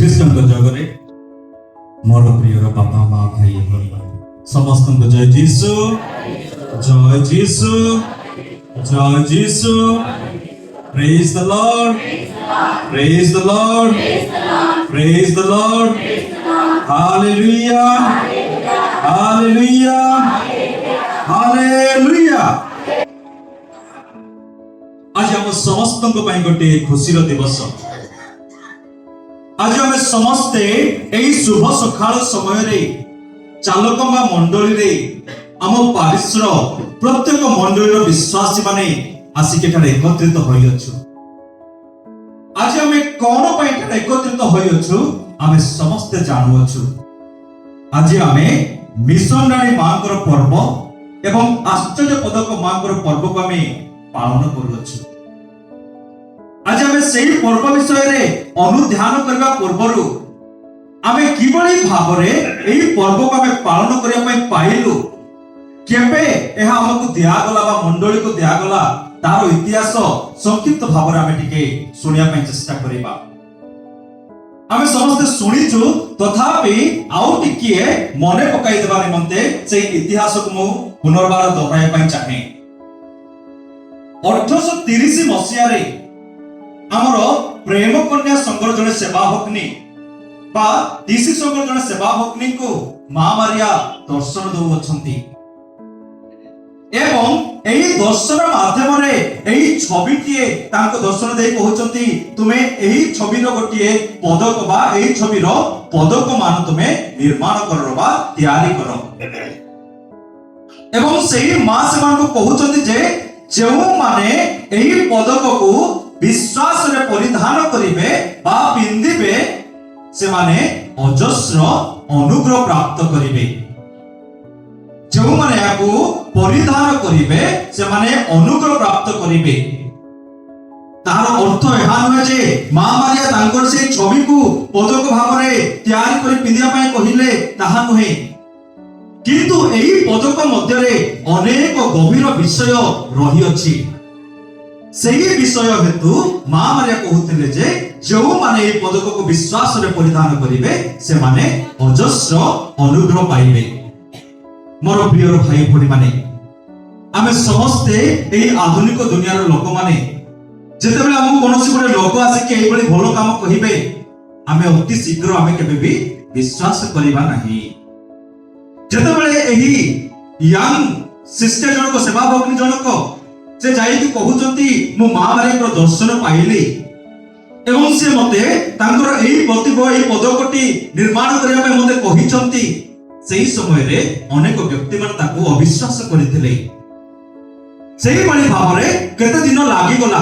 ଖ୍ରୀଷ୍ଟଙ୍କ ଜଗରେ ମୋର ପ୍ରିୟର ବାପା ମା ଭାଇ ସମସ୍ତଙ୍କୁ ଜୟ ଯୀଶୁ, ଜୟ ଯୀଶୁ, ଜୟ ଯୀଶୁ। Praise the Lord, praise the Lord, praise the Lord, hallelujah, hallelujah, hallelujah। आज हम समस्त गोटे खुशी दिवस। आज आम समस्ते यही शुभ सकाल समय चालक मंडली आम पारिश्र प्रत्येक मंडली विश्वासी माने आसिक एकत्रित होइछु। आज आम कौन एकत्रित होइछु आम समस्ते जानुअछु। आज आम मिशनरी मांकर पर्व एवं आश्चर्य पदक मांकर पर्व को आम पालन करुअछु। आज आम से पर्व विषय अनुध्यान करने पूर्व आम किभली भाव में पर्व को आम पालन करने पाइलु, केबे यह आमको दिगला मंडली को दिगला तार इतिहास संक्षिप्त भाव में आम टिके शुणा चेष्टा करबा। आम समस्ते शुणीचु तथापि आउ टिके मने पकाई देबा निमंते से इतिहास को मु पुनर्बार दोहराइबा चाहे। 1830 मसीह रे आमर प्रेम कन्या संघर जड़े सेवाभग्नी बा टीसी संघर जड़े सेवाभग्नी को मां मारिया दर्शन दौछंती एवं एही दर्शन माध्यम रे एही छबिटिए तांको दर्शन देई कहउचंती तुमे एही छबिर गोटिए पदक बा एही छबिर पदक मान तुमे निर्माण कररो बा तैयारी करो। एवं सेही मां सेमान को कहउचंती जे जेउ माने एही पदक को विश्वास रे परिधान करिवे बा पिंदिबे से माने अजस्र अनुग्रह प्राप्त करिवे। जो माने याकू परिधान करिवे से माने अनुग्रह प्राप्त करिवे। तार अर्थ एहा नुहे जे मां मारिया तांकर से छवि को पदक भाव रे तैयारी करि पिंदिया पय कहिले ताहा नुहे, किंतु एही पदक मध्य रे अनेक गभीर विषय रही अछि। सही विषय हेतु मां मारिया कहते जे जो माने पदक को विश्वास रे परिधान करिवे से माने अजस्र अनुग्रह पाइबे। मोर प्रिय भाई भोनी माने आमे समस्ते एही आधुनिक दुनिया रो लोक माने जेतेबेले हमहु कोनोसी गोटे लोक आसे के एही बळी भलो काम कहिबे आमे अति शीघ्र आमे केबे भी विश्वास करिबा नाही। जेतेबेले एही यंग सिस्टर जनक सेवा भगिनी जनक से जाई कि कहउचंती मो मां मारे को दर्शन पाइली एवं से मते तांकर एही प्रतिभा एही पदकटी निर्माण करिया पे मते कहिचंती। सेही समय रे अनेक व्यक्ति मान ताको अविश्वास करिथिले। सेही बळी भाव रे केते दिन लागि गला,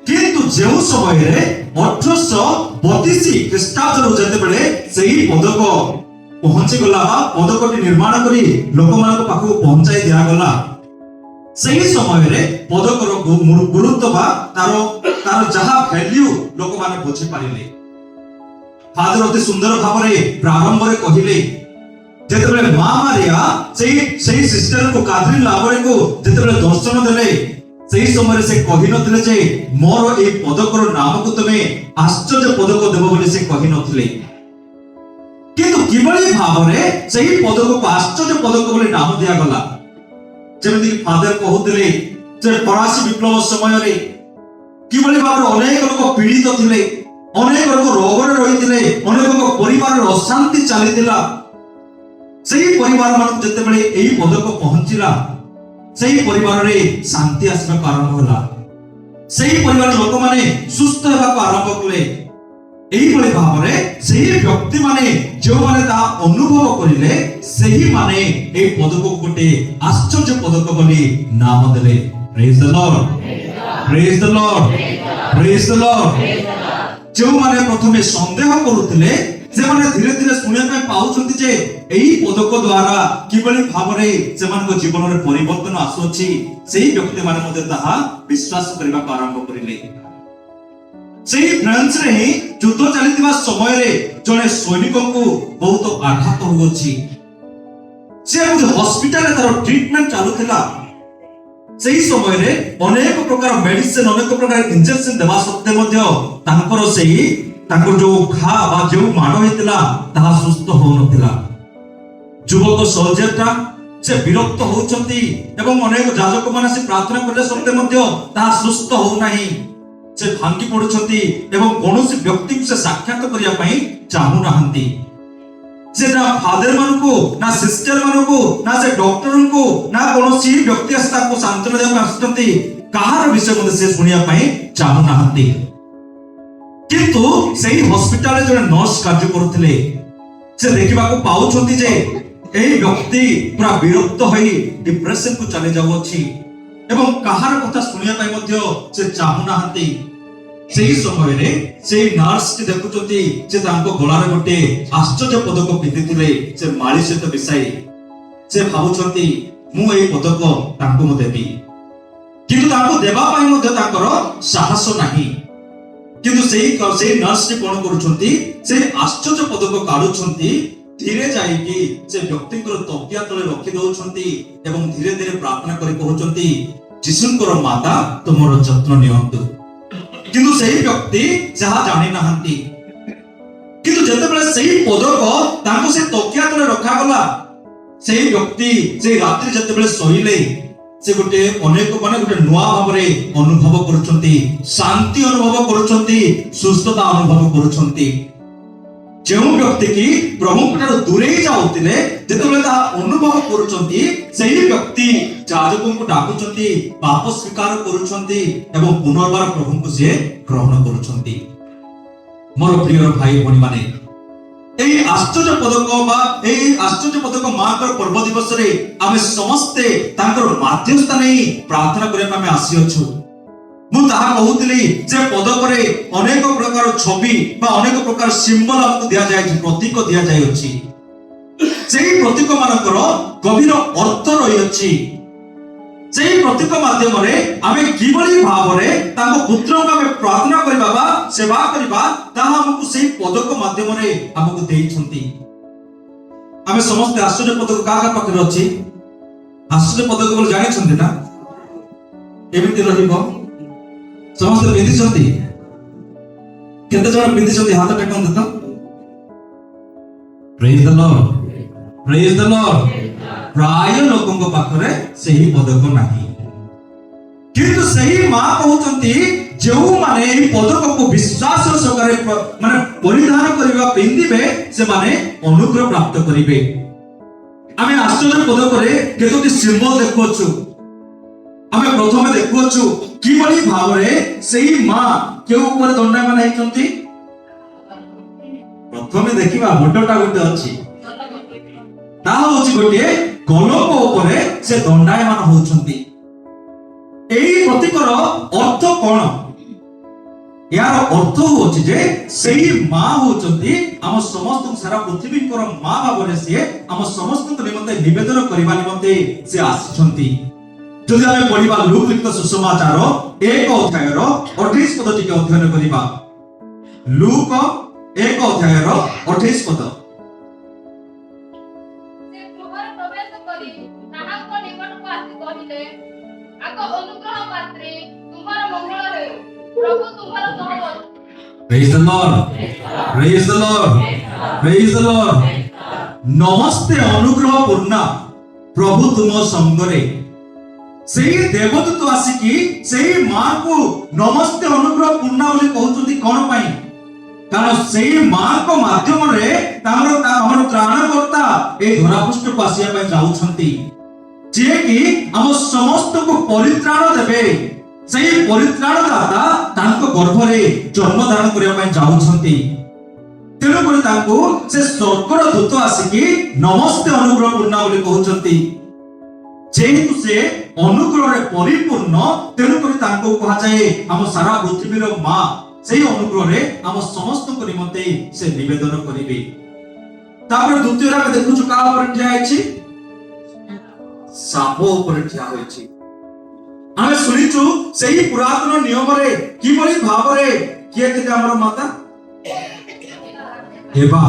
किंतु जेउ समय रे 1832 ख्रीष्टाब्द रो जते बेले सेही पदक पहुंची गला बा पदकटी निर्माण करी लोक मान को पाखो पहुंचाई दिया गला। सही समय रे पदक गुरुत्व बा तार जहा वैल्यू लोक माने बुझी पारिले। फादर अति सुंदर भाव रे प्रारंभ रे कहिले जेतेबेले मां मारिया सेही सिस्टर को काधरी लाबरे को जेतेबेले दर्शन देले सेही समय रे से कहि नथिले जे मोर ए पदक रो नाम को तमे आश्चर्य पदक देबो बोली से कहि नथिले, किंतु किबळी भाव रे सेही पदक को आश्चर्य पदक बोली नाम दिया गला। जेमति फादर कहउतले जे फरासी विप्लव समय रे किबळी भाव अनेक लोक पीड़ित थिले, अनेक लोक रोग रे रहिथिले, अनेक लोक परिवार रे अशांति चलितिला। सेही परिवार मान जतेबेले एही पदक पहुंचिला सेही परिवार रे शांति आसबा आरंभ होला। सेही परिवार लोक माने सुस्थ हेबा आरंभ कले। एही बळी भाव रे सेही व्यक्ति माने जो माने ता अनुभव करिले सेही माने ए पदक गोटे आश्चर्य पदक बोली नाम देले। Praise the Lord, praise the Lord, praise the Lord. जो माने प्रथमे संदेह करूथिले से माने धीरे धीरे सुनिया पे पाउछंती जे एही पदक द्वारा किबळी भाव रे सेमान को जीवन रे परिवर्तन आसुछि। सेही व्यक्ति माने मते ताहा विश्वास करबा आरंभ करिले। सेही फ्रांस रे युद्ध चलितबा समय रे जने सैनिक को बहुत आघात होउछि। से हॉस्पिटल रे तार ट्रीटमेंट चालू थिला। सेही समय रे अनेक प्रकार मेडिसिन अनेक प्रकार इंजेक्शन देवा सत्ते मध्य तांकर सेही ତାଙ୍କୁ ଯୋଉ ଘା ବା ଯୋଉ ମାଡ଼ ହେଇଥିଲା ତାହା ସୁସ୍ଥ ହଉନଥିଲା। ଯୁବକ ସୋଲଜରଟା ସେ ବିରକ୍ତ ହଉଛନ୍ତି ଏବଂ ଅନେକ ଯାଜକ ମାନେ ସେ ପ୍ରାର୍ଥନା କଲେ ସତ୍ତ୍ୱେ ମଧ୍ୟ ତାହା ସୁସ୍ଥ ହଉନାହିଁ। ସେ ଭାଙ୍ଗି ପଡୁଛନ୍ତି ଏବଂ କୌଣସି ବ୍ୟକ୍ତିକୁ ସେ ସାକ୍ଷାତ କରିବା ପାଇଁ ଚାହୁଁନାହାନ୍ତି। ସେ ନା ଫାଦର ମାନଙ୍କୁ, ନା ସିଷ୍ଟର ମାନଙ୍କୁ, ନା ସେ ଡକ୍ଟରଙ୍କୁ, ନା କୌଣସି ବ୍ୟକ୍ତି ଆସି ତାଙ୍କୁ ସାନ୍ତ୍ୱନା ଦେବାକୁ ଆସୁଛନ୍ତି, କାହାର ବିଷୟ ମଧ୍ୟ ସେ ଶୁଣିବା ପାଇଁ ଚାହୁଁନାହାନ୍ତି। କିନ୍ତୁ ସେହି ହସ୍ପିଟାଲରେ ଜଣେ ନର୍ସ କାର୍ଯ୍ୟ କରୁଥିଲେ। ସେ ଦେଖିବାକୁ ପାଉଛନ୍ତି ଯେ ଏହି ବ୍ୟକ୍ତି ପୁରା ବିରକ୍ତ ହୋଇ ଡିପ୍ରେସନକୁ ଚାଲି ଯାଉଅଛି ଏବଂ କାହାର କଥା ଶୁଣିବା ପାଇଁ ମଧ୍ୟ ସେ ଚାହୁଁନାହାନ୍ତି। ସେହି ସମୟରେ ସେହି ନର୍ସଟି ଦେଖୁଛନ୍ତି ଯେ ତାଙ୍କ ଗଳାରେ ଗୋଟେ ଆଶ୍ଚର୍ଯ୍ୟ ପଦକ ପିନ୍ଧିଥିଲେ ସେ ମାଳି ସହିତ ମିଶାଇ। ସେ ଭାବୁଛନ୍ତି ମୁଁ ଏହି ପଦକ ତାଙ୍କୁ ମୁଁ ଦେବି, କିନ୍ତୁ ତାଙ୍କୁ ଦେବା ପାଇଁ ମଧ୍ୟ ତାଙ୍କର ସାହସ ନାହିଁ। କିନ୍ତୁ ସେହି ନର୍ସଟି କଣ କରୁଛନ୍ତି, ସେହି ଆଶ୍ଚର୍ଯ୍ୟ ପଦକ କାଢୁଛନ୍ତି, ଧୀରେ ଯାଇକି ସେ ବ୍ୟକ୍ତିଙ୍କର ତକିଆ ତଳେ ରଖି ଦଉଛନ୍ତି ଏବଂ ଧୀରେ ଧୀରେ ପ୍ରାର୍ଥନା କରି କହୁଛନ୍ତି ଯୀଶୁଙ୍କର ମାତା ତୁମର ଯତ୍ନ ନିଅନ୍ତୁ। କିନ୍ତୁ ସେହି ବ୍ୟକ୍ତି ଯାହା ଜାଣି ନାହାନ୍ତି। କିନ୍ତୁ ଯେତେବେଳେ ସେହି ପଦକ ତାଙ୍କୁ ସେ ତକିଆ ତଳେ ରଖାଗଲା, ସେହି ବ୍ୟକ୍ତି ସେହି ରାତ୍ରି ଯେତେବେଳେ ଶୋଇଲେ ସେ ଗୋଟେ ନୂଆ ଭାବରେ ଅନୁଭବ କରୁଛନ୍ତି, ଶାନ୍ତି ଅନୁଭବ କରୁଛନ୍ତି, ସୁସ୍ଥତା ଅନୁଭବ କରୁଛନ୍ତି। ଯେଉଁ ବ୍ୟକ୍ତି କି ପ୍ରଭୁଙ୍କ ଠାରୁ ଦୂରେଇ ଯାଉଥିଲେ ଯେତେବେଳେ ତାହା ଅନୁଭବ କରୁଛନ୍ତି, ସେହି ବ୍ୟକ୍ତି ଯାଜକଙ୍କୁ ଡାକୁଛନ୍ତି, ପାପ ସ୍ୱୀକାର କରୁଛନ୍ତି ଏବଂ ପୁନର୍ବାର ପ୍ରଭୁଙ୍କୁ ସେ ଗ୍ରହଣ କରୁଛନ୍ତି। ମୋର ପ୍ରିୟ ଭାଇ ଭଉଣୀ ମାନେ, ଏହି ଆଶ୍ଚର୍ଯ୍ୟ ପଦକ ବା ଏହି ଆଶ୍ଚର୍ଯ୍ୟ ପଦକ ମାଙ୍କର ପର୍ବ ଦିବସରେ ଆମେ ସମସ୍ତେ ତାଙ୍କର ମାଧ୍ୟସ୍ଥ ନେଇ ପ୍ରାର୍ଥନା କରିବା ଆମେ ଆସିଅଛୁ। ମୁଁ ତାହା କହୁଥିଲି ଯେ ପଦକରେ ଅନେକ ପ୍ରକାର ଛବି ବା ଅନେକ ପ୍ରକାର ସିମ୍ବଲ ଆମକୁ ଦିଆଯାଇଛି, ପ୍ରତୀକ ଦିଆଯାଇଅଛି। ସେହି ପ୍ରତୀକ ମାନଙ୍କର ଗଭୀର ଅର୍ଥ ରହିଅଛି। ସେହି ପ୍ରତୀକ ମାଧ୍ୟମରେ ଆମେ କିଭଳି ଭାବରେ ତାଙ୍କ ପୁତ୍ରଙ୍କୁ ଆମେ ପ୍ରାର୍ଥନା କରିବା ବା ସେବା କରିବା, ତାହା ଆମକୁ ସେହି ପଦକ ମାଧ୍ୟମରେ ଆମକୁ ଦେଇଛନ୍ତି। ଆମେ ସମସ୍ତେ ଆଶ୍ଚର୍ଯ୍ୟ ପଦକ କାହା ପାଖରେ ଅଛି? ଆଶ୍ଚର୍ଯ୍ୟ ପଦକ ବୋଲି ଜାଣିଛନ୍ତି ନା? ଏମିତି ରହିବ। ସମସ୍ତେ ପିନ୍ଧିଛନ୍ତି? କେତେ ଜଣ ପିନ୍ଧିଛନ୍ତି? ହାତ ଟେକନ୍ତୁ ତ। ପ୍ରେଜ୍ ଦ ଲର୍ଡ, ପ୍ରେଜ୍ ଦ ଲର୍ଡ। ପ୍ରାୟ ଲୋକଙ୍କ ପାଖରେ ସେହି ପଦକ ନାହିଁ। କିନ୍ତୁ ସେହି ମା କହୁଛନ୍ତି ଯେଉଁମାନେ ଏହି ପଦକକୁ ବିଶ୍ୱାସ ସହକାରେ ପରିଧାନ କରିବା ପିନ୍ଧିବେ ସେମାନେ ଅନୁଗ୍ରହ ପ୍ରାପ୍ତ କରିବେ। ଆମେ ଆଶ୍ଚର୍ଯ୍ୟ ପଦକରେ କେତୋଟି ସିମ୍ବଲ ଦେଖୁଅଛୁ। ଆମେ ପ୍ରଥମେ ଦେଖୁଅଛୁ କିଭଳି ଭାବରେ ସେହି ମା କେଉଁ ଉପରେ ଦଣ୍ଡାୟମାନ ହେଇଛନ୍ତି। ପ୍ରଥମେ ଦେଖିବା ବଡଟା ଗୋଟେ ଅଛି, ତାହା ହଉଛି ଗୋଟିଏ ଗୋଲକ ଉପରେ ସେ ଦଣ୍ଡାୟମାନ ହଉଛନ୍ତି। ଏହି ପ୍ରତୀକର ଅର୍ଥ କଣ? ଏହାର ଅର୍ଥ ହଉଛି ଯେ ସେହି ମା ହଉଛନ୍ତି ଆମ ସମସ୍ତଙ୍କୁ, ସାରା ପୃଥିବୀଙ୍କର ମା ଭାବରେ ସିଏ ଆମ ସମସ୍ତଙ୍କ ନିମନ୍ତେ ନିବେଦନ କରିବା ନିମନ୍ତେ ସେ ଆସିଛନ୍ତି। ଯଦି ଆମେ ପଢିବା ଲୁକ ଲିଖିତ ସୁସମାଚାର 1 ଅଧ୍ୟାୟର 28 ପଦ ଟିକେ ଅଧ୍ୟୟନ କରିବା। ଲୁକ 1 ଅଧ୍ୟାୟର 28 ପଦ। Praise the Lord, praise the Lord, praise the Lord। ନମସ୍ତେ ଅନୁଗ୍ରହ ପୂର୍ଣ୍ଣ ପ୍ରଭୁ ତୁମ ସଙ୍ଗରେ। ସେହି ଦେବଦୂତ ଆସିକି ସେହି ମାଙ୍କୁ ନମସ୍ତେ ଅନୁଗ୍ରହ ପୂର୍ଣ୍ଣ ବୋଲି କହୁଛନ୍ତି। କଣ ପାଇଁ? କାରଣ ସେହି ମାଙ୍କ ମାଧ୍ୟମରେ ଆମର ତ୍ରାଣକର୍ତ୍ତା ଏହି ଧରାପୃଷ୍ଠକୁ ଆସିବା ପାଇଁ ଯାଉଛନ୍ତି, ଯିଏକି ଆମ ସମସ୍ତଙ୍କୁ ପରିତ୍ରାଣ ଦେବେ। ସେହି ପରିତ୍ରାଣ ଦାତା ତାଙ୍କ ଗର୍ଭରେ ଜନ୍ମ ଧାରଣ କରିବା ପାଇଁ ଯାଉଛନ୍ତି। ତେଣୁକରି ତାଙ୍କୁ ସେ ସ୍ୱର୍ଗର ଦୂତ ଆସିକି ନମସ୍ତେ ଅନୁଗ୍ରହ ପୂର୍ଣ୍ଣ ବୋଲି କହୁଛନ୍ତି। ଯେହେତୁ ସେ ଅନୁଗ୍ରହରେ ପରିପୂର୍ଣ୍ଣ, ତେଣୁକରି ତାଙ୍କୁ କୁହାଯାଏ ଆମ ସାରା ପୃଥିବୀର ମା। ସେହି ଅନୁଗ୍ରହରେ ଆମ ସମସ୍ତଙ୍କ ନିମନ୍ତେ ସେ ନିବେଦନ କରିବେ। ତାପରେ ଦ୍ୱିତୀୟରେ ଆମେ ଦେଖୁଛୁ କାହା ଉପରେ ଠିଆ ହେଇଛି? ସାପ ଉପରେ ଠିଆ ହୋଇଛି। ଆମେ ଶୁଣିଛୁ ସେହି ପୁରାତନ ନିୟମରେ କିଭଳି ଭାବରେ କିଏ ଥିଲେ ଆମର ମାତା? ଏଭା,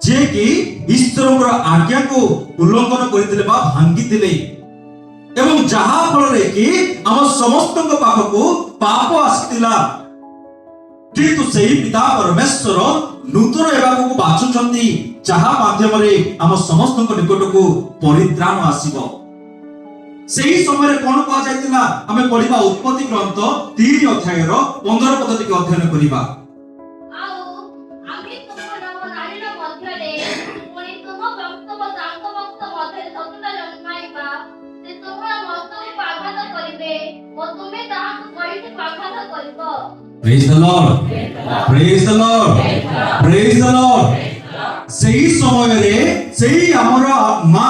ଯିଏକି ଈଶ୍ୱରଙ୍କର ଆଜ୍ଞାକୁ ଉଲ୍ଲଂଘନ କରିଥିଲେ ବା ଭାଙ୍ଗିଥିଲେ ଏବଂ ଯାହା ଫଳରେ କି ଆମ ସମସ୍ତଙ୍କ ପାଖକୁ ପାପ ଆସିଥିଲା। କିନ୍ତୁ ସେହି ପିତା ପରମେଶ୍ୱର ନୂତନ ଏବାକୁ ବାଛୁଛନ୍ତି ଯାହା ମାଧ୍ୟମରେ ଆମ ସମସ୍ତଙ୍କ ନିକଟକୁ ପରିତ୍ରାଣ ଆସିବ। ସେହି ସମୟରେ କଣ କୁହାଯାଇଥିଲା? ଆମେ ପଢିବା ଉତ୍ପତ୍ତି ଗ୍ରନ୍ଥ 3 ଅଧ୍ୟାୟର 15 ପଦ ଟିକେ ଅଧ୍ୟୟନ କରିବା। ଆଉ ଆମେ ତୁମର ନାରୀର ମଧ୍ୟରେ ପୁଣି ତୁମ ବଂଶ ଓ ତାଙ୍କ ବଂଶ ମଧ୍ୟରେ ଶତ୍ରୁତା ଜନ୍ମାଇବା। ସେ ତୁମର ମସ୍ତକକୁ ଆଘାତ କରିବେ ଓ ତୁମେ ତାହାକୁ ଗଳିକୁ ଆଘାତ କରିବ। Praise the Lord. Praise the Lord. Praise the Lord. ସେହି ସମୟରେ ସେହି ଆମର ମା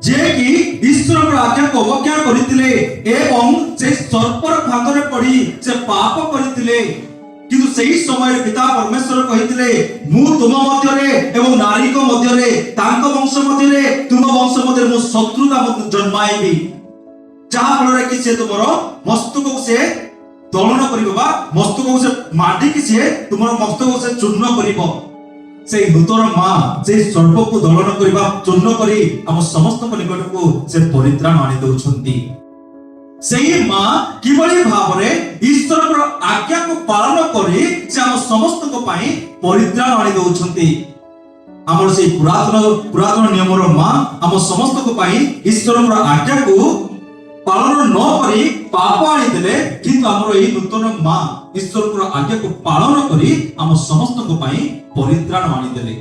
ଯେ କି ଈଶ୍ୱରଙ୍କ ଆଜ୍ଞାକୁ ଅବଜ୍ଞା କରିଥିଲେ ଏବଂ ସେ ସର୍ପର ଫାନ୍ଦରେ ପଡ଼ି ସେ ପାପ କରିଥିଲେ, କିନ୍ତୁ ସେହି ସମୟରେ ପିତା ପରମେଶ୍ୱର କହିଥିଲେ ମୁଁ ତୁମ ମଧ୍ୟରେ ଏବଂ ନାରୀଙ୍କ ମଧ୍ୟରେ ତାଙ୍କ ବଂଶ ମଧ୍ୟରେ ତୁମ ବଂଶ ମଧ୍ୟରେ ମୁଁ ଶତ୍ରୁତା ଜନ୍ମାଇବି, ଯାହା ଫଳରେ କି ସେ ତୁମର ମସ୍ତକକୁ ସେ ଦଳନ କରିବ ବା ମସ୍ତକକୁ ସେ ମାଟିକି ସିଏ ତୁମର ମସ୍ତକକୁ ସେ ଚୂର୍ଣ୍ଣ କରିବ। সেই নূতন মা সেই সর্বକୁ ଦଳନ କରିବା ଚୂର୍ଣ୍ଣ କରି ଆମ ସମସ୍ତଙ୍କ ନିକଟକୁ ସେ ପରିତ୍ରାଣ ଆଣି ଦେଉଛନ୍ତି। ସେହି ମା କିଭଳି ଭାବରେ ଈଶ୍ୱରଙ୍କର ଆଜ୍ଞାକୁ ପାଳନ କରି ସେ ଆମ ସମସ୍ତଙ୍କ ପାଇଁ ପରିତ୍ରାଣ ଆଣି ଦେଉଛନ୍ତି। ଆମର ସେହି ପୁରାତନ ନିୟମର ମା ଆମ ସମସ୍ତଙ୍କ ପାଇଁ ଈଶ୍ୱରଙ୍କର ଆଜ୍ଞାକୁ ପାଳନ ନ କରି ପାପ ଆଣିଦେଲେ, କିନ୍ତୁ ଆମର ଏହି ନୂତନ ମା ଈଶ୍ୱରଙ୍କର ଆଜ୍ଞାକୁ ପାଳନ କରି ଆମ ସମସ୍ତଙ୍କ ପାଇଁ ପରିତ୍ରାଣ ଆଣିଦେଲେ।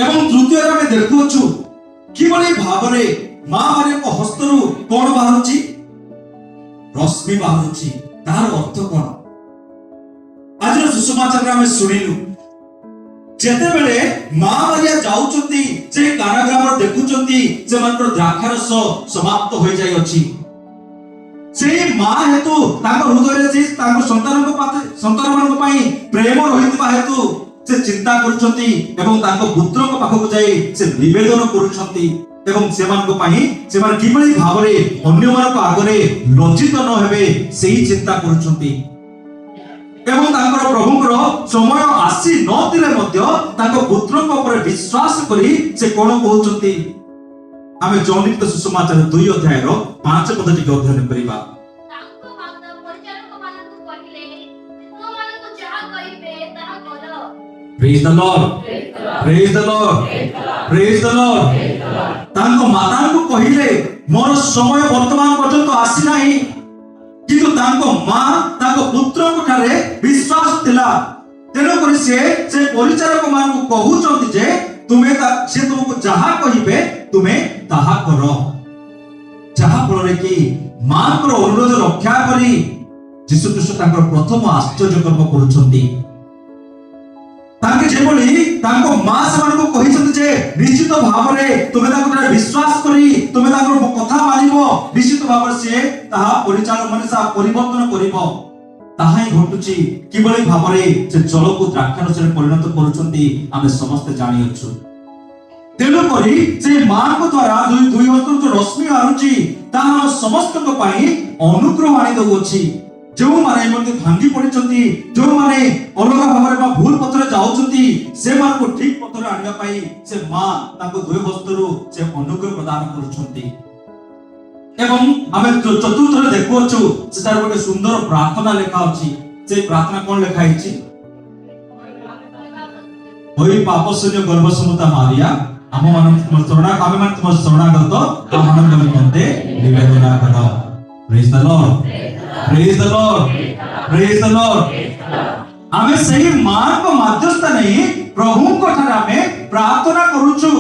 ଏବଂ ତୃତୀୟରେ ଆମେ ଦେଖୁଅଛୁ କିଭଳି ଭାବରେ ମା ମାରିଙ୍କ ହସ୍ତରୁ କଣ ବାହାରୁଛି? ରଶ୍ମି ବାହାରୁଛି। ତାହାର ଅର୍ଥ କଣ? ଆଜିର ସୁସମାଚାରରେ ଆମେ ଶୁଣିଲୁ ଯେତେବେଳେ ମା ମାରିଆ ଯାଉଛନ୍ତି ସେ କାରାଗାର ଦେଖୁଛନ୍ତି ସେମାନଙ୍କର ଦ୍ରାକ୍ଷାରସ ସମାପ୍ତ ହୋଇଯାଇଅଛି। ସେହି ମା ହେତୁ ତାଙ୍କ ହୃଦୟରେ ସେ ତାଙ୍କ ସନ୍ତାନମାନଙ୍କ ପାଇଁ ପ୍ରେମ ରହିଥିବା ହେତୁ ସେ ଚିନ୍ତା କରୁଛନ୍ତି ଏବଂ ତାଙ୍କ ପୁତ୍ରଙ୍କ ପାଖକୁ ଯାଇ ସେ ନିବେଦନ କରୁଛନ୍ତି ଏବଂ ସେମାନଙ୍କ ପାଇଁ ସେମାନେ କିଭଳି ଭାବରେ ଅନ୍ୟମାନଙ୍କ ଆଗରେ ଲଜ୍ଜିତ ନ ହେବେ ସେହି ଚିନ୍ତା କରୁଛନ୍ତି। ଏବଂ ତାଙ୍କର ପ୍ରଭୁଙ୍କର ସମୟ ଆସି ନଥିଲେ ମଧ୍ୟ ତାଙ୍କ ପୁତ୍ରଙ୍କ ଉପରେ ବିଶ୍ୱାସ କରି ସେ କଣ କହୁଛନ୍ତି? ଆମେ ଜନୀତ ସୁସମାଚାର 2 ଅଧ୍ୟାୟର 5 ପଦ ଟିକେ ଅଧ୍ୟୟନ କରିବା। ତାଙ୍କ ମାତା ପରିଚାରକମାନଙ୍କୁ କହିଲେ, ତୁମମାନଙ୍କୁ ଯାହା କହିବେ ତାହା କର। Praise the Lord. Praise the Lord. Praise the Lord. ତାଙ୍କ ମାତାଙ୍କୁ କହିଲେ ମୋର ସମୟ ବର୍ତ୍ତମାନ ପର୍ଯ୍ୟନ୍ତ ଆସିନାହିଁ, କିନ୍ତୁ ତାଙ୍କ ମା ତାଙ୍କ ପୁତ୍ରଙ୍କ ଠାରେ ବିଶ୍ୱାସ ଥିଲା। ତେଣୁକରି ସେ ପରିଚାରକ ମାନଙ୍କୁ କହୁଛନ୍ତି ଯେ ସେ ତୁମକୁ ଯାହା କହିବେ ତୁମେ ତାହା କର, ଯାହା ଫଳରେ କି ମାଙ୍କର ଅନୁରୋଧ ରକ୍ଷା କରି ଯୀଶୁଖ୍ରୀଷ୍ଟ ତାଙ୍କର ପ୍ରଥମ ଆଶ୍ଚର୍ଯ୍ୟ କର୍ମ କରୁଛନ୍ତି। ତାଙ୍କେ ଯେଭଳି ତାଙ୍କ ମା ସେମାନଙ୍କୁ କହିଛନ୍ତି ଯେ ନିଶ୍ଚିତ ଭାବରେ ତୁମେ ତାଙ୍କ ଠାରେ ବିଶ୍ୱାସ କରି ତୁମେ ତାଙ୍କର କଥା ମାନିବ, ନିଶ୍ଚିତ ଭାବରେ ସେ ତାହା ପରିବର୍ତ୍ତନ କରିବ। ତାହା ହିଁ ଘଟୁଛି। କିଭଳି ଭାବରେ ସେ ଜଳକୁ ଦ୍ରାକ୍ଷାରସରେ ପରିଣତ କରୁଛନ୍ତି ଆମେ ସମସ୍ତେ ଜାଣିଅଛୁ। ତେଣୁକରି ସେ ମାଙ୍କ ଦ୍ୱାରା ଦୁଇ ହସ୍ତରୁ ଯୋଉ ରଶ୍ମି ବାହାରୁଛି ତାହା ସମସ୍ତଙ୍କ ପାଇଁ ଅନୁଗ୍ରହ ଆଣି ଦେଉଅଛି। ଯେଉଁମାନେ ଏମିତି ଭାଙ୍ଗି ପଡ଼ିଛନ୍ତି, ଯେଉଁମାନେ ଅଲଗା ଭାବରେ ବା ଭୁଲ ପଥରେ ଯାଉଛନ୍ତି, ସେମାନଙ୍କୁ ଠିକ ପଥରେ ଆଣିବା ପାଇଁ ସେ ମା ତାଙ୍କ ଦୁଇ ହସ୍ତରୁ ସେ ଅନୁଗ୍ରହ ପ୍ରଦାନ କରୁଛନ୍ତି। ଏବଂ ଆମେ ଚତୁର୍ଥରେ ଦେଖୁଅଛୁ ସେଠାରେ ଗୋଟେ ସୁନ୍ଦର ପ୍ରାର୍ଥନା ଲେଖା ଅଛି। ସେ ପ୍ରାର୍ଥନା କଣ ଲେଖା ହେଇଛି? ହୋଇ ପାପ ଶୂନ୍ୟ ଗର୍ଭସମୁତା ମାରିଆ ଆମେ ମାନେ ତୁମ ଶରଣାଗତ ଆମମାନଙ୍କ ନିମନ୍ତେ ନିବେଦନ କର। Praise the Lord. Praise the Lord. Praise the Lord. ଆମେ ସେହି ମାଙ୍କ ମାଧ୍ୟସ୍ଥ ନେଇ ପ୍ରଭୁଙ୍କ ଠାରେ ଆମେ ପ୍ରାର୍ଥନା କରୁଛୁ।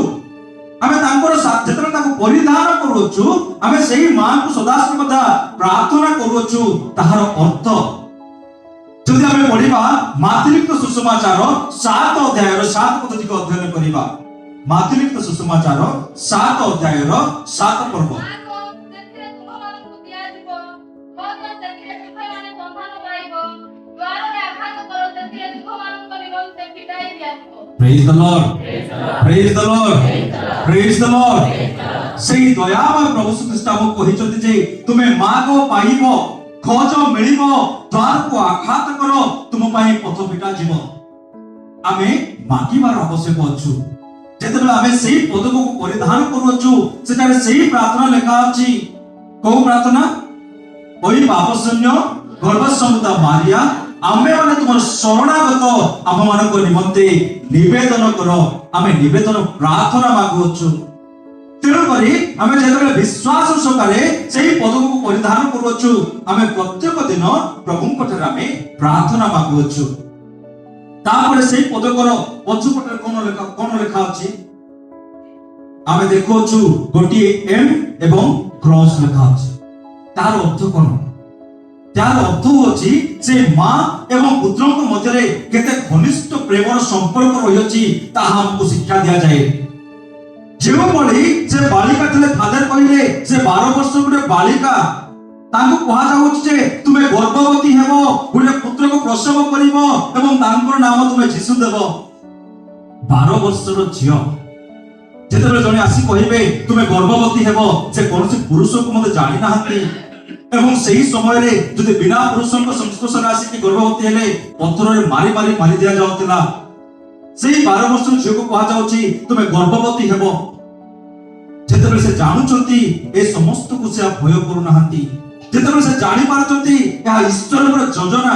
ଆମେ ତାଙ୍କର ଯେତେବେଳେ ତାକୁ ପରିଧାନ କରୁଅଛୁ ଆମେ ସେହି ମାଙ୍କୁ ସଦାସର୍ବଦା ପ୍ରାର୍ଥନା କରୁଅଛୁ। ତାହାର ଅର୍ଥ ଯଦି ଆମେ ପଢିବା ମାତୃଲିଖିତ ସୁସମାଚାର 7 ଅଧ୍ୟାୟର 7 ପଦ ଟିକେ ଅଧ୍ୟୟନ କରିବା। ମାତୃଲିଖିତ ସୁସମାଚାର 7 ଅଧ୍ୟାୟର 7 ପର୍ବ। Praise the Lord. Praise the Lord. Praise the Lord. ସେହି ଦୟାମୟ ପ୍ରଭୁ ଶ୍ରୀଖ୍ରୀଷ୍ଟ ଆମକୁ କହିଛନ୍ତି ଯେ ତୁମେ ମାଗ ପାଇବ, ଖୋଜ ମିଳିବ, ଦ୍ୱାରକୁ ଆଘାତ କର, ତୁମ ପାଇଁ ପଥ ଫିଟା ଯିବ। ଆମେ ମାଗିବାର ଆବଶ୍ୟକ ଅଛୁ। ଯେତେବେଳେ ଆମେ ସେହି ପଦକୁ ପରିଧାନ କରୁଅଛୁ ସେଠାରେ ସେହି ପ୍ରାର୍ଥନା ଲେଖା ଅଛି। କୋଉ ପ୍ରାର୍ଥନା? ଓଇ ପାପ ଶୂନ୍ୟ ଗର୍ଭସମୁତା ମାରିଆ आमे माने तुम शरणागत आम मान निमंते निवेदन कर आम निवेदन प्रार्थना मागुछु तेणुकरी आम जो विश्वास सकारे से पद को परिधान करुछु आम प्रत्येक दिन प्रभु आम प्रार्थना मागुछु तापर से पदकर पछपटे कौन लिखा अछि आम देखुछु गोटे एम एवं क्रॉस लिखा अछि तार अर्थ कौन तार अर्थ अछि से मां एवं पुत्र मध्य केते घनिष्ठ प्रेमर संपर्क रही ताहा हमको शिक्षा दिया जाए जो बड़ी से बालिका थिले फादर कहले से 12 वर्ष गोटे बालिका तांको कहा जाउछ जे तुमे गर्भवती हेबो गोटे पुत्र को प्रसव करिवो एवं तांकर नाम तुमे यीशु देबो 12 वर्षर झियो जेतेबेले जने आसी कहिबे तुमे गर्भवती हेबो से कोनसी पुरुष को मते जानि नाहंती एवं सही समय रे जदि बिना पुरुषन को संस्पर्श आसी कि गर्भवती हेले पत्थर रे मारी दिया जाउतिला सेही 12 वर्षर झियो को कहा जाउछि तुमे गर्भवती हेबो जेतेबेले से जानुचंती ए समस्त को से भय करू नाहंती जेतेबेले से जानि पारचंती या ईश्वरर योजना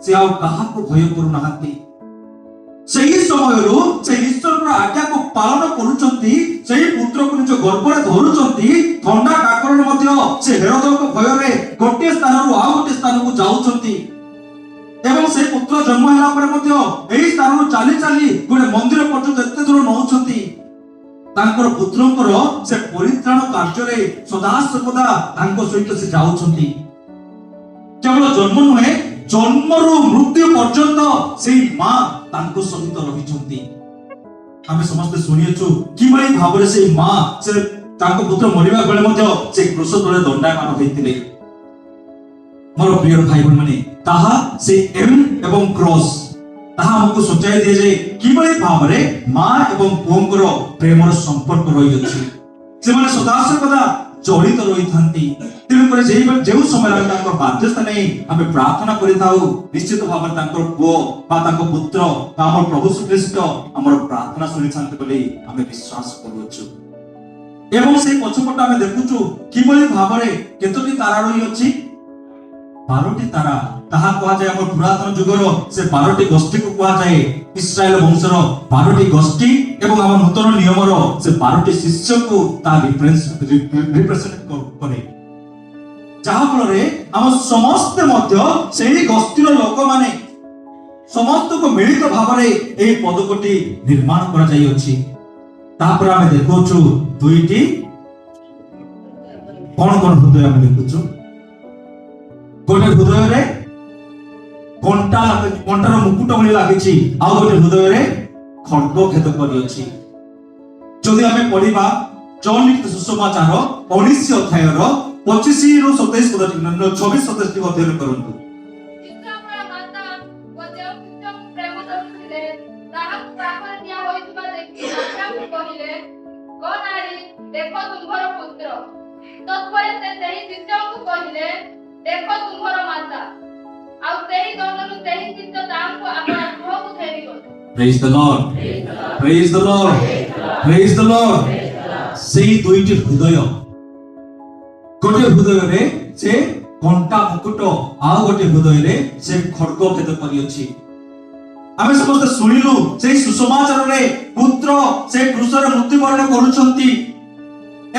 से आ काहा को भय करू नाहंती सही समयरो से ईश्वरर आज्ञा को पालन करूचंती सही पुत्र को निज गर्भ रे धरुचंती ठंडा काकरण मध्य से हेरोदक भय रे गोटे स्थान रु आ गोटे स्थान को जाउचंती एवं से पुत्र जन्म होला पर मध्य एही स्थान रु चाली चाली गोटे मंदिर पर्यंत एते दूर नउचंती तांकर पुत्रंकर से परित्राण कार्य रे सदा सर्वदा तांको सहित से जाउछंती केवल जन्म नुहे जन्मरू मृत्यु पर्यंत से मां तांको सहित रहिछंती आमे समस्त सुनियछु कि भली भाबरे से मां से तांको पुत्र मरिबा बेले मध्य से क्रूस तळे दंडायमान होइतिले मोर प्रिय भाई बहन माने ताहा से एम एवं क्रॉस ताहा हमको सोचाई दिए जे किबळे भाबरे मां एवं पुओंकर प्रेमर संपर्क रही अछि से माने सदा सर्वदा जड़ित रही थांती तेणु करे जेउ समय रे तांकर बाध्यस्थान नै आमे प्रार्थना करिताउ निश्चित भाबरे तांकर पुओ बा तांकर पुत्र बा हमर प्रभु ख्रीष्ट हमर प्रार्थना सुनि थांते बोली आमे विश्वास करूछु एवं से पछपट आमे देखुछु किबळे भाबरे केतोटी तारा रही अछि 12टी तारा ताहा कहा जाय हमर पुरातन जुगर से 12टी गोष्ठी को कहा जाय इस्राएल वंशर 12टी गोष्ठी एवं हमर नूतन नियमर से 12टी शिष्य को ता रिप्रेजेंट करे जहा फल रे हम समस्त मध्य सेही गोष्ठीर लोक माने समस्त को मिलित भाव रे एही पदकटी निर्माण करा जाय अछि तापर हम देखोछु दुईटी कोन हृदय हम देखोछु गोटे हृदय रे कंटार मुकुट भली लागिछि आ गोटे हृदय रे खड्ग खेद करी अछि जदि हमें पढिबा जॉन लिखित सुसमाचार 19 अध्याय रो 25 रो 27 पद 26 27 अध्याय करंतु ईश्वरपर माता वदेव शिष्य प्रेम दर्शिले ताहा प्रार्थना दिया होइतबा देखि माता कहिले ओ नारी देखो तुम्हारा पुत्र तत्पर से तेही शिष्य को कहिले देखो तुम्हारा माता ଆଉ ସେହି ଦଣ୍ଡରୁ ସେହି ଚିତ୍ତ ତାଙ୍କୁ ଆପଣ ଗୃହକୁ ଫେରିବ Praise the Lord. Praise the Lord. Praise the Lord. ସେହି ଦୁଇଟି ହୃଦୟ ଗୋଟେ ହୃଦୟରେ ସେ କଣ୍ଟା ମୁକୁଟ ଆଉ ଗୋଟେ ହୃଦୟରେ ସେ ଖଡ୍ଗ ଭେଦ କରିଅଛି ଆମେ ସମସ୍ତେ ଶୁଣିଲୁ ସେହି ସୁସମାଚାରରେ ପୁତ୍ର ସେ କ୍ରୁଶରେ ମୃତ୍ୟୁବରଣ କରୁଛନ୍ତି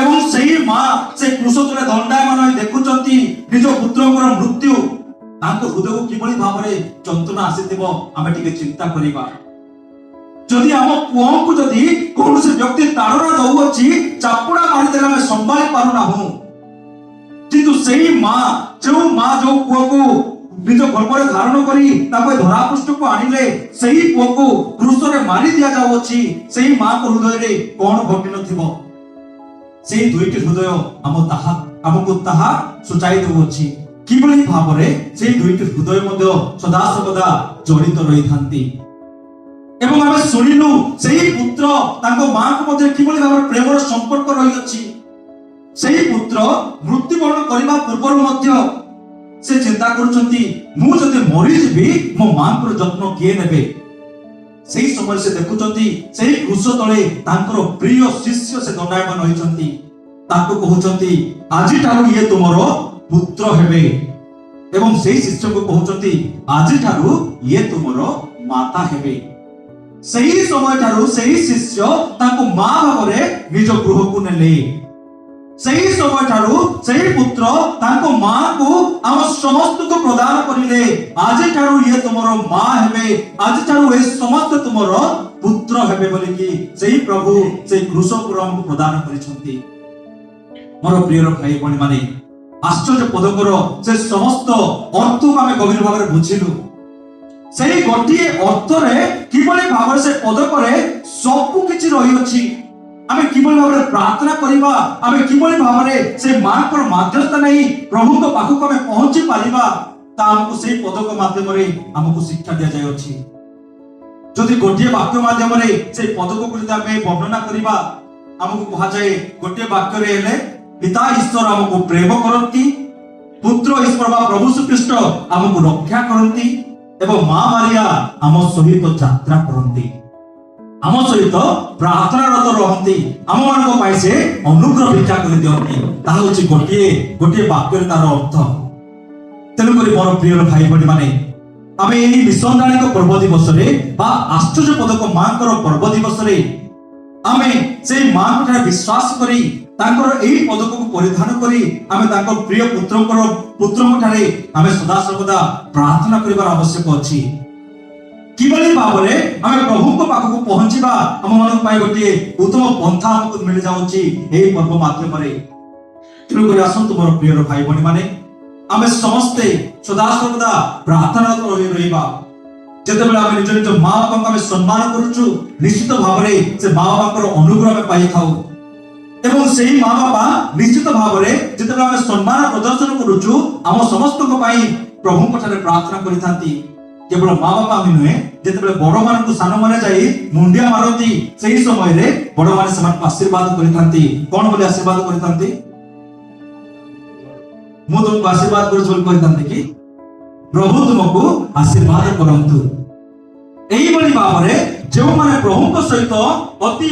ଏବଂ ସେହି ମା ସେ କ୍ରୁଶ ତଳେ ଦଣ୍ଡାୟମାନ ହୋଇ ଦେଖୁଛନ୍ତି ନିଜ ପୁତ୍ରଙ୍କର ମୃତ୍ୟୁ तांको हृदय को किबळी भाबरे चंतना आसीथिबो आमे टिके चिंता करिबा जदि हम पुओ को जदि कोन से व्यक्ति ताड़ना दउ अछि चापुडा मारि देला में संभाली पारु ना हूं किंतु सेही मां जो पुओ को निज गर्भ रे धारण करी ताको धरा पृष्ठ को आनिले सेही पुओ को क्रूस रे मारि दिया जाउ अछि सेही मां को हृदय रे कोन घटि नथिबो सेही दुईटी हृदय हमको ताहा सुचाई दउ अछि किबळी भाबरे से दुईटी हृदय मध्य सदा सर्वदा जड़ित रही थांती एवं आमे सुनिलु सेही पुत्र ताको मां को मध्य किबळी भाबरे प्रेमर संपर्क रही अछि सेही पुत्र मृत्युवरण करिबा पूर्व मध्य से चिंता करूछंती मु जदि मरि जेबी मो मां को जत्न किए नेबे सेही समय से देखुछंती सेही क्रूस तळे तांकर प्रिय शिष्य से दंडायमान होइछंती ताको कहउछंती आजि ठारू ये तुमरो पुत्र हेबे ଏବଂ ସେଇ ଶିଷ୍ୟଙ୍କୁ କହୁଛନ୍ତି ଆଜିଠାରୁ ଇଏ ତୁମର ମାତା ହେବେ। ସେହି ସମୟ ଠାରୁ ସେହି ଶିଷ୍ୟ ତାଙ୍କୁ ମା ଭାବରେ ନିଜ ଗୃହକୁ ନେଲେ। ସେହି ସମୟ ଠାରୁ ସେହି ପୁତ୍ର ତାଙ୍କ ମାଙ୍କୁ ଆମ ସମସ୍ତଙ୍କୁ ପ୍ରଦାନ କରିଲେ। ଆଜିଠାରୁ ଇଏ ତୁମର ମା ହେବେ, ଆଜିଠାରୁ ଏ ସମସ୍ତେ ତୁମର ପୁତ୍ର ହେବେ ବୋଲିକି ସେହି ପ୍ରଭୁ ସେହି କ୍ରୁଶ ଉପରେ ଆମକୁ ପ୍ରଦାନ କରିଛନ୍ତି। ମୋର ପ୍ରିୟ ଭାଇ ଭଉଣୀ ମାନେ, ଆଶ୍ଚର୍ଯ୍ୟ ପଦକର ସେ ସମସ୍ତ ଅର୍ଥକୁ ଆମେ ଗଭୀର ଭାବରେ ବୁଝିଲୁ। ସେହି ଗୋଟିଏ ଅର୍ଥରେ କିଭଳି ଭାବରେ ସେ ପଦକରେ ସବୁ କିଛି ରହିଅଛି। ଆମେ କିଭଳି ଭାବରେ ପ୍ରାର୍ଥନା କରିବା, ଆମେ କିଭଳି ଭାବରେ ସେ ମାଙ୍କର ମାଧ୍ୟସ୍ଥ ନେଇ ପ୍ରଭୁଙ୍କ ପାଖକୁ ଆମେ ପହଞ୍ଚି ପାରିବା, ତା ଆମକୁ ସେହି ପଦକ ମାଧ୍ୟମରେ ଆମକୁ ଶିକ୍ଷା ଦିଆଯାଇଅଛି। ଯଦି ଗୋଟିଏ ବାକ୍ୟ ମାଧ୍ୟମରେ ସେହି ପଦକକୁ ଯଦି ଆମେ ବର୍ଣ୍ଣନା କରିବା, ଆମକୁ କୁହାଯାଏ ଗୋଟିଏ ବାକ୍ୟରେ ହେଲେ ପିତା ଈଶ୍ୱର ଆମକୁ ପ୍ରେମ କରନ୍ତି, ପୁତ୍ର ଈଶ୍ୱର ବା ପ୍ରଭୁ ଶ୍ରୀଖ୍ରୀଷ୍ଟ ଆମକୁ ରକ୍ଷା କରନ୍ତି ଏବଂ ମା ମାରିଆ ଆମ ସହିତ ଯାତ୍ରା କରନ୍ତି, ଆମ ସହିତ ପ୍ରାର୍ଥନାରତ ରହନ୍ତି, ଆମ ମାନଙ୍କ ପାଇଁ ସେ ଅନୁଗ୍ରହ ଭିକ୍ଷା କରି ଦିଅନ୍ତି। ତାହା ହେଉଛି ଗୋଟିଏ ବାକ୍ୟରେ ତାର ଅର୍ଥ। ତେଣୁକରି ମୋର ପ୍ରିୟ ଭାଇ ଭଉଣୀ ମାନେ, ଆମେ ଏହି ମିଶନଦାନୀଙ୍କ ପର୍ବ ଦିବସରେ ବା ଆଶ୍ଚର୍ଯ୍ୟ ପଦକ ମାଙ୍କର ପର୍ବ ଦିବସରେ ଆମେ ସେଇ ମାଙ୍କ ଠାରେ ବିଶ୍ୱାସ କରି ତାଙ୍କର ଏହି ପଦକକୁ ପରିଧାନ କରି ଆମେ ତାଙ୍କ ପ୍ରିୟ ପୁତ୍ରଙ୍କ ଠାରେ ଆମେ ସଦାସର୍ବଦା ପ୍ରାର୍ଥନା କରିବାର ଆବଶ୍ୟକ ଅଛି। କିଭଳି ଭାବରେ ଆମେ ପ୍ରଭୁଙ୍କ ପାଖକୁ ପହଞ୍ଚିବା, ଆମ ମାନଙ୍କ ପାଇଁ ଗୋଟିଏ ଉତ୍ତମ ପନ୍ଥା ଆମକୁ ମିଳିଯାଉଛି ଏହି ପର୍ବ ମାଧ୍ୟମରେ। ତେଣୁକରି ଆସନ୍ତୁ ମୋର ପ୍ରିୟ ଭାଇ ଭଉଣୀ ମାନେ, ଆମେ ସମସ୍ତେ ସଦାସର୍ବଦା ପ୍ରାର୍ଥନାରତ ରହିବା। ଯେତେବେଳେ ଆମେ ନିଜ ନିଜ ମା ବାପାଙ୍କୁ ଆମେ ସମ୍ମାନ କରୁଛୁ, ନିଶ୍ଚିତ ଭାବରେ ସେ ମା ବାପାଙ୍କର ଅନୁଗ୍ରହ ଆମେ ପାଇଥାଉ ଏବଂ ସେହି ମା ବାପା ନିଶ୍ଚିତ ଭାବରେ ଯେତେବେଳେ ଆମେ ସମ୍ମାନ ପ୍ରଦର୍ଶନ କରୁଛୁ, ଆମ ସମସ୍ତଙ୍କ ପାଇଁ ପ୍ରଭୁଙ୍କ ଠାରେ ପ୍ରାର୍ଥନା କରିଥାନ୍ତି। କେବଳ ମା ବାପା ଆମେ ନୁହେଁ, ଯେତେବେଳେ ବଡମାନଙ୍କୁ ସାନମାନେ ଯାଇ ମୁଣ୍ଡିଆ ମାରନ୍ତି, ସେହି ସମୟରେ ବଡମାନେ ସେମାନଙ୍କୁ ଆଶୀର୍ବାଦ କରିଥାନ୍ତି। କଣ ବୋଲି ଆଶୀର୍ବାଦ କରିଥାନ୍ତି? ମୁଁ ତୁମକୁ ଆଶୀର୍ବାଦ କରୁଛି ବୋଲି କହିଥାନ୍ତି କି ପ୍ରଭୁ ତୁମକୁ ଆଶୀର୍ବାଦ କରନ୍ତୁ। ଏଇଭଳି ଭାବରେ ଯେଉଁମାନେ ପ୍ରଭୁଙ୍କ ସହିତ ଅତି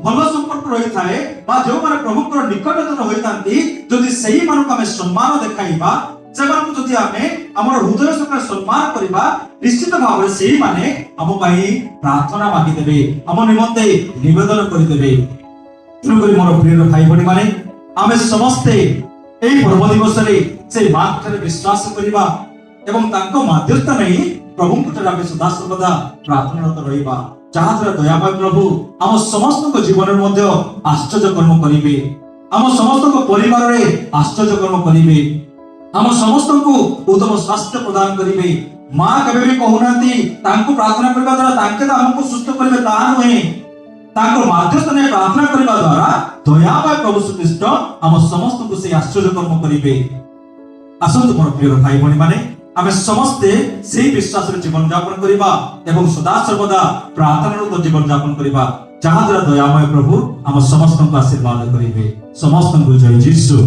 ଭଲ ସମ୍ପର୍କ ରହିଥାଏ ବା ଯେଉଁମାନେ ପ୍ରଭୁଙ୍କର ନିକଟତର ହୋଇଥାନ୍ତି, ଯଦି ସେଇମାନଙ୍କୁ ଆମେ ସମ୍ମାନ ଦେଖାଇବା, ସେମାନଙ୍କୁ ଯଦି ଆମେ ଆମର ହୃଦୟ ସକାଳେ ସମ୍ମାନ କରିବା, ନିଶ୍ଚିତ ଭାବରେ ସେଇମାନେ ଆମ ପାଇଁ ପ୍ରାର୍ଥନା ମାଗିଦେବେ, ଆମ ନିମନ୍ତେ ନିବେଦନ କରିଦେବେ। ତେଣୁକରି ମୋର ପ୍ରିୟ ଭାଇ ଭଉଣୀ ମାନେ, ଆମେ ସମସ୍ତେ ଏହି ପର୍ବ ଦିବସରେ ସେଇ ମାଙ୍କ ଠାରେ ବିଶ୍ୱାସ କରିବା ଏବଂ ତାଙ୍କ ମାଧ୍ୟସ୍ଥ ନେଇ ପ୍ରଭୁଙ୍କ ଠାରେ ଆମେ ସଦାସର୍ବଦା ପ୍ରାର୍ଥନାରତ ରହିବା। ଯାହାଦ୍ୱାରା ଦୟାମୟ ପ୍ରଭୁ ଆମ ସମସ୍ତଙ୍କ ଜୀବନରେ ମଧ୍ୟ ଆଶ୍ଚର୍ଯ୍ୟ କର୍ମ କରିବେ, ଆମ ସମସ୍ତଙ୍କ ପରିବାରରେ ଆଶ୍ଚର୍ଯ୍ୟ କର୍ମ କରିବେ, ଆମ ସମସ୍ତଙ୍କୁ ଉତ୍ତମ ସ୍ୱାସ୍ଥ୍ୟ ପ୍ରଦାନ କରିବେ। ମା କେବେ ବି କହୁନାହାନ୍ତି ତାଙ୍କୁ ପ୍ରାର୍ଥନା କରିବା ଦ୍ୱାରା ତାଙ୍କେ ତ ଆମକୁ ସୁସ୍ଥ କରିବେ, ତାହା ନୁହେଁ। ତାଙ୍କ ମାଧ୍ୟସ୍ଥ ନେଇ ପ୍ରାର୍ଥନା କରିବା ଦ୍ୱାରା ଦୟାମୟ ପ୍ରଭୁ ଶ୍ରୀଖ୍ରୀଷ୍ଟ ଆମ ସମସ୍ତଙ୍କୁ ସେଇ ଆଶ୍ଚର୍ଯ୍ୟ କର୍ମ କରିବେ। ଆସନ୍ତୁ ମୋର ପ୍ରିୟ ଭାଇ ଭଉଣୀ ମାନେ, ଆମେ ସମସ୍ତେ ସେଇ ବିଶ୍ୱାସରେ ଜୀବନ ଯାପନ କରିବା ଏବଂ ସଦାସର୍ବଦା ପ୍ରାର୍ଥନାରତ ଜୀବନ ଯାପନ କରିବା, ଯାହାଦ୍ୱାରା ଦୟାମୟ ପ୍ରଭୁ ଆମ ସମସ୍ତଙ୍କୁ ଆଶୀର୍ବାଦ କରିବେ। ସମସ୍ତଙ୍କୁ ଜୟ ଯୀଶୁ।